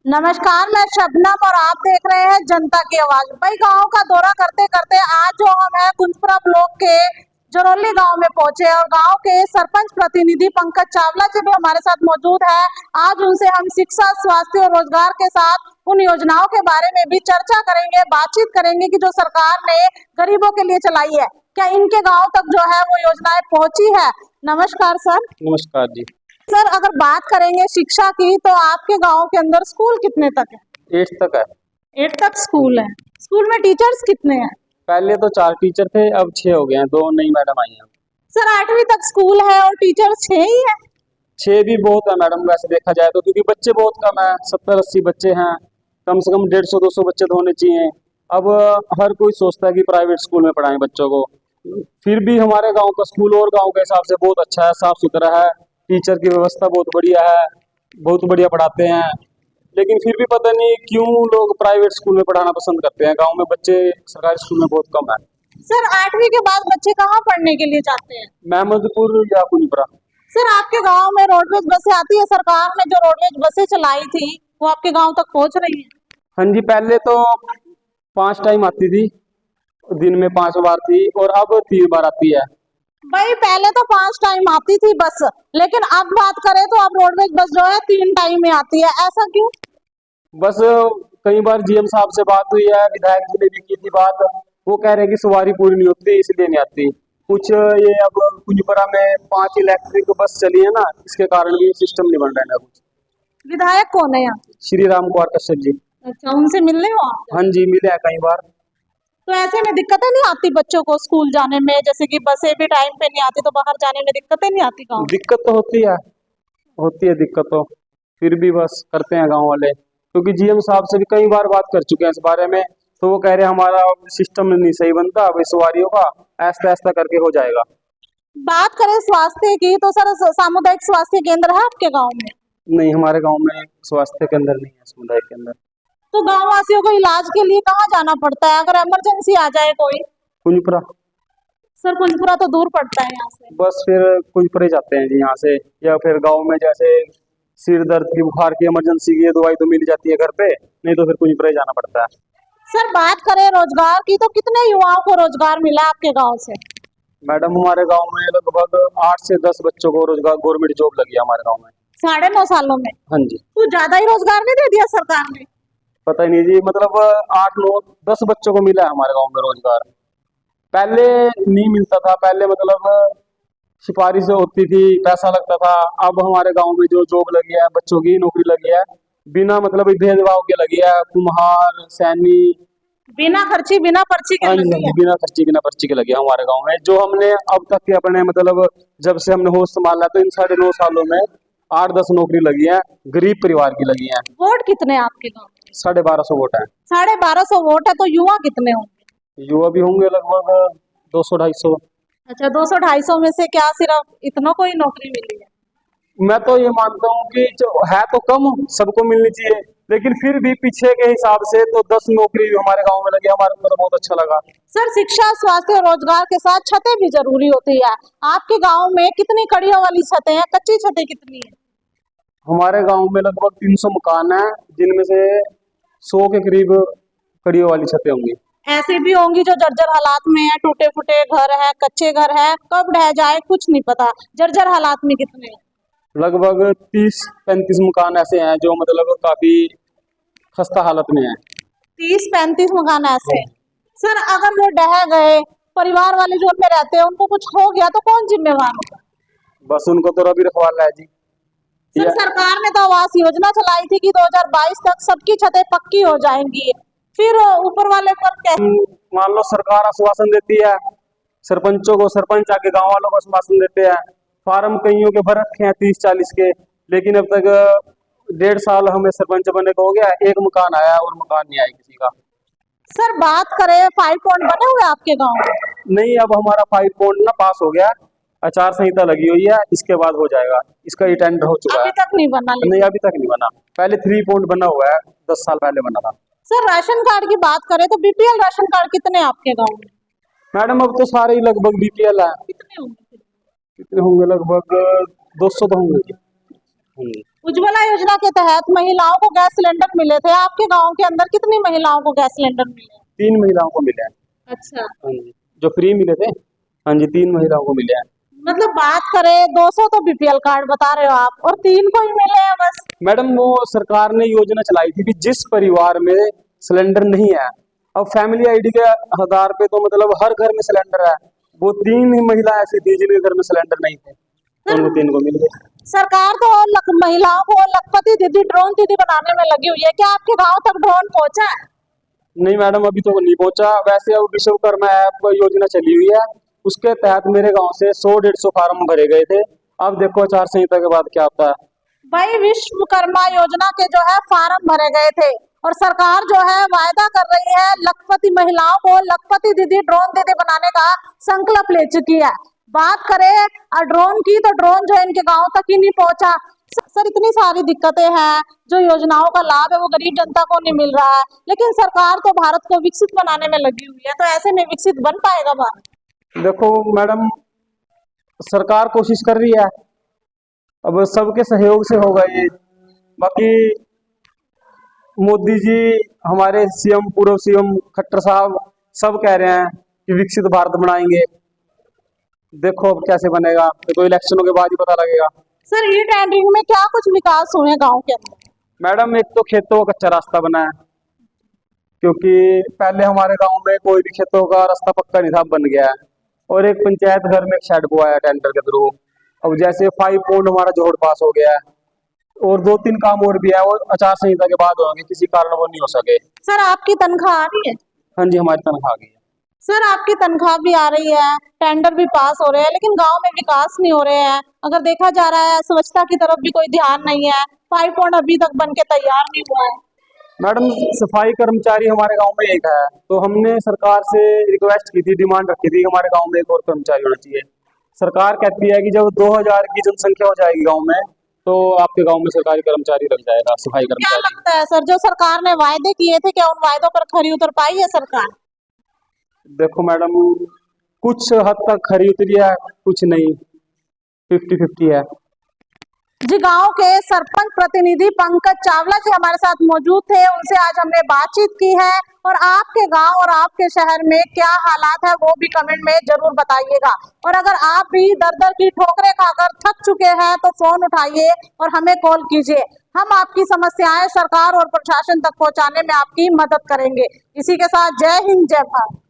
नमस्कार, मैं शबनम और आप देख रहे हैं जनता की आवाज। भाई, गांव का दौरा करते करते आज जो हम है कुंजपुरा ब्लॉक के जरौली गांव में पहुंचे और गांव के सरपंच प्रतिनिधि पंकज चावला जी भी हमारे साथ मौजूद है। आज उनसे हम शिक्षा, स्वास्थ्य और रोजगार के साथ उन योजनाओं के बारे में भी चर्चा करेंगे, बातचीत करेंगे कि जो सरकार ने गरीबों के लिए चलाई है, क्या इनके गाँव तक जो है वो योजनाएं पहुंची है। नमस्कार सर। नमस्कार जी। सर, अगर बात करेंगे शिक्षा की तो आपके गांव के अंदर स्कूल कितने तक है? 8 तक है। 8 तक स्कूल है। स्कूल में टीचर्स कितने हैं? पहले तो 4 टीचर थे, अब 6 हो गए हैं, 2 नई मैडम आई हैं। सर, 8वीं तक स्कूल है और टीचर्स 6 ही है। 6 भी बहुत है मैडम, वैसे देखा जाए तो, क्योंकि बच्चे बहुत कम है। 70-80 बच्चे हैं, कम से कम 150-200 बच्चे तो होने चाहिए। अब हर कोई सोचता है कि प्राइवेट स्कूल में पढ़ाएं बच्चों को। फिर भी हमारे गांव का स्कूल और गांव के हिसाब से बहुत अच्छा है, साफ सुथरा है, टीचर की व्यवस्था बहुत बढ़िया है, बहुत बढ़िया पढ़ाते हैं। लेकिन फिर भी पता नहीं क्यों लोग प्राइवेट स्कूल में पढ़ाना पसंद करते हैं। गांव में बच्चे सरकारी स्कूल में बहुत कम है। सर, 8वीं के बाद बच्चे कहाँ पढ़ने के लिए जाते हैं? महमदपुर या कुंजपुरा। सर, आपके गांव में रोडवेज बसें आती है? सरकार ने जो रोडवेज बसें चलाई थी वो आपके गांव तक पहुंच रही है? हाँ जी, पहले तो 5 टाइम आती थी, दिन में 5 बार थी, और अब 3 बार आती है। भाई, पहले तो 5 टाइम आती थी बस, लेकिन अब बात करें तो अब रोडवेज बस जो है 3 टाइम में आती है। ऐसा क्यों? बस कई बार जीएम साहब से बात हुई है, विधायक जी ने भी की थी बात, वो कह रहे हैं कि सवारी पूरी नहीं होती इसलिए नहीं आती कुछ। ये अब कुंजपुरा में 5 इलेक्ट्रिक बस चली है ना, इसके कारण भी सिस्टम नहीं बन रहा है कुछ। विधायक कौन है यहाँ? श्री राम कुमार कश्यप जी। अच्छा, उनसे मिलने हो आप? हाँ जी, मिले हैं कई बार। तो ऐसे में दिक्कतें नहीं आती बच्चों को स्कूल जाने में? जैसे कि बसें भी टाइम पे नहीं आती तो बाहर जाने में दिक्कतें नहीं आती गाँव? दिक्कत तो होती है दिक्कत तो, फिर भी बस करते हैं गांव वाले, क्योंकि जीएम साहब से भी कई बार बात कर चुके हैं इस बारे में। तो वो कह रहे हैं हमारा सिस्टम नहीं सही बनता, अभी सवारियों का ऐसा ऐसा करके हो जाएगा। बात करें स्वास्थ्य की तो सर, सामुदायिक स्वास्थ्य केंद्र है आपके गाँव में? नहीं, हमारे गांव में स्वास्थ्य केंद्र नहीं है, समुदाय के अंदर। तो गाँव वासियों को इलाज के लिए कहाँ जाना पड़ता है अगर इमरजेंसी आ जाए कोई? कुंजपुरा। सर, कुंजपुरा तो दूर पड़ता है यहाँ से। बस फिर कुंजपुरे जाते हैं जी यहाँ से, या फिर गांव में जैसे सिर दर्द की, बुखार की, इमरजेंसी की दवाई तो मिल जाती है घर पे, नहीं तो फिर कुंजपुरे जाना पड़ता है। सर, बात करें रोजगार की तो कितने युवाओं को रोजगार मिला आपके गाँव से? मैडम, हमारे गाँव में लगभग 8 से 10 बच्चों को रोजगार, गवर्नमेंट जॉब लगी है हमारे गाँव में। 9.5 सालों में? हाँ जी। तो ज्यादा ही रोजगार नहीं दे दिया सरकार ने? पता ही नहीं जी, मतलब 8, 9, 10 बच्चों को मिला है हमारे गांव में रोजगार। पहले नहीं मिलता था, पहले मतलब सिफारिश होती थी, पैसा लगता था। अब हमारे गांव में जो जॉब लगी है, बच्चों की नौकरी लगी है, बिना मतलब भेदभाव के लगी है। कुम्हार, सैनी, बिना खर्ची बिना पर्ची के लगी है? बिना खर्ची बिना पर्ची के लगी है हमारे गांव में। जो हमने अब तक के अपने मतलब जब से हमने होश संभाला तो इन 9.5 सालों में 8-10 नौकरी लगी है, गरीब परिवार की लगी है। वोट कितने हैं आपके गाँव? 1250 वोट है। 1250 वोट है, तो युवा कितने होंगे? युवा भी होंगे लगभग 200-250। अच्छा, 200-250 में से क्या सिर्फ इतनों को ही नौकरी मिली है? मैं तो ये मानता हूँ कि जो है तो कम, सबको मिलनी चाहिए, लेकिन फिर भी पीछे के हिसाब से तो 10 नौकरी हमारे गांव में लगी, हमारे को तो बहुत अच्छा लगा। सर, शिक्षा, स्वास्थ्य और रोजगार के साथ छतें भी जरूरी होती है। आपके गांव में कितनी कड़ियों वाली छतें हैं? कच्ची छतें कितनी है? हमारे गांव में लगभग 300 मकान है, जिनमें से 100 के करीब कड़ियों वाली छतें होंगी। ऐसी भी होंगी जो जर्जर हालात में है, टूटे फूटे घर है, कच्चे घर है, कब ढह जाए कुछ नहीं पता। जर्जर हालात में कितने हैं? लगभग 30-35 मकान ऐसे हैं जो मतलब काफी खस्ता हालत में है। 30-35 मकान ऐसे हैं। सर, अगर वो ढह गए, परिवार वाले जो उनमें रहते हैं उनको कुछ हो गया तो कौन जिम्मेवार होगा? बस उनको तो रबी रखवाला है जी। सर, सरकार ने तो आवास योजना चलाई थी कि 2022 तक सबकी छतें पक्की हो जाएंगी, फिर ऊपर वाले पर क्या? मान लो सरकार आश्वासन देती है सरपंचों को, सरपंच आके गांव वालों को आश्वासन देते हैं, फार्म कईयों के भर रखे हैं 30-40 के, लेकिन अब तक 1.5 साल हमें सरपंच बनने को हो गया, एक मकान आया और मकान नहीं आया किसी का। सर, बात करें 5 पॉइंट बने हुए आपके गांव में? नहीं, अब हमारा 5 पॉइंट ना पास हो गया, आचार संहिता लगी हुई है, इसके बाद हो जाएगा। इसका ये टेंडर हो चुका है। अभी तक नहीं बना? नहीं, अभी तक नहीं बना। पहले 3 पॉइंट बना हुआ है, 10 साल पहले बना था। सर, राशन कार्ड की बात करें तो बीपीएल राशन कार्ड कितने हैं आपके गांव में? मैडम, अब तो सारे ही लगभग बीपीएल है। कितने होंगे? कितने होंगे? लगभग 200 तो होंगे। उज्ज्वला योजना के तहत महिलाओं को गैस सिलेंडर मिले थे। आपके गांव के अंदर कितनी महिलाओं को गैस सिलेंडर मिले? 3 महिलाओं को मिले हैं। अच्छा, हाँ जी, जो फ्री मिले थे। हाँ जी, 3 महिलाओं को मिले हैं। मतलब बात करें 200 तो बीपीएल कार्ड बता रहे हो आप, और 3 को ही मिले हैं बस। मैडम वो सरकार ने योजना चलाई थी कि जिस परिवार में सिलेंडर नहीं है, अब फैमिली आईडी के आधार पे तो मतलब हर घर में सिलेंडर है, वो 3 ही महिला ऐसी थी जिनके घर में सिलेंडर नहीं थे, तो उनको 3 को मिल गए। सरकार तो महिलाओं को लखपति दीदी, ड्रोन दीदी बनाने में लगी हुई है। क्या आपके गांव तक ड्रोन पहुंचा है? नहीं मैडम, अभी तो नहीं पहुंचा। वैसे अब विश्वकर्मा ऐप योजना चली हुई है, उसके तहत मेरे गांव से 100-150 फार्म भरे गए थे। अब देखो आचार संहिता के बाद क्या होता है। भाई, विश्वकर्मा योजना के जो है फार्म भरे गए थे, और सरकार जो है वायदा कर रही है लखपति महिलाओं को लखपति दीदी, ड्रोन दीदी बनाने का संकल्प ले चुकी है। बात करें ड्रोन की, तो ड्रोन जो है इनके गांव तक ही नहीं पहुंचा। सर, इतनी सारी दिक्कतें हैं, जो योजनाओं का लाभ है वो गरीब जनता को नहीं मिल रहा है, लेकिन सरकार तो भारत को विकसित बनाने में लगी हुई है, तो ऐसे में विकसित बन पाएगा भारत? देखो मैडम, सरकार कोशिश कर रही है, अब सबके सहयोग से होगा ये। बाकी मोदी जी, हमारे सीएम, पूर्व सीएम खट्टर साहब सब कह रहे हैं कि विकसित भारत बनाएंगे। देखो अब कैसे बनेगा, तो इलेक्शनों के बाद ही पता लगेगा। सर, ई टेंडरिंग में क्या कुछ विकास हुए हैं गांव के अंदर? मैडम, एक तो खेतों का कच्चा रास्ता बना है, क्योंकि पहले हमारे गांव में कोई भी खेतों का रास्ता पक्का नहीं था, अब बन गया है। और एक पंचायत घर में एक शेड हुआ है टेंडर के थ्रू। अब जैसे 5 पॉइंट हमारा जोड़ पास हो गया है, और 2-3 काम और भी है, वो आचार संहिता के बाद होंगे, किसी कारण वो नहीं हो सके। सर, आपकी तनख्वाह आ रही है? हाँ जी, हमारी तनख्वाह आ गई है। सर, आपकी तनख्वाह भी आ रही है, टेंडर भी पास हो रहे हैं, लेकिन गांव में विकास नहीं हो रहे हैं। अगर देखा जा रहा है स्वच्छता की तरफ भी कोई ध्यान नहीं है। 5 पॉइंट अभी तक बन के तैयार नहीं हुआ है। मैडम, सफाई कर्मचारी हमारे गांव में एक है, तो हमने सरकार से रिक्वेस्ट की थी, डिमांड रखी थी, हमारे गांव में एक और कर्मचारी होना चाहिए। सरकार कहती है कि जब 2000 की जनसंख्या हो जाएगी गांव में, तो आपके गांव में सरकारी कर्मचारी लग जाएगा, सफाई क्या कर्मचारी। लगता है सर, जो सरकार ने वायदे किए थे, क्या उन वायदों पर खरी उतर पाई है सरकार? देखो मैडम, कुछ हद तक खरी उतरी है, कुछ नहीं, 50-50 है। जी, गांव के सरपंच प्रतिनिधि पंकज चावला जी हमारे साथ मौजूद थे, उनसे आज हमने बातचीत की है। और आपके गांव और आपके शहर में क्या हालात है वो भी कमेंट में जरूर बताइएगा। और अगर आप भी दर-दर की ठोकरें खाकर थक चुके हैं तो फोन उठाइए और हमें कॉल कीजिए। हम आपकी समस्याएं सरकार और प्रशासन तक पहुंचाने में आपकी मदद करेंगे। इसी के साथ जय हिंद, जय भारत।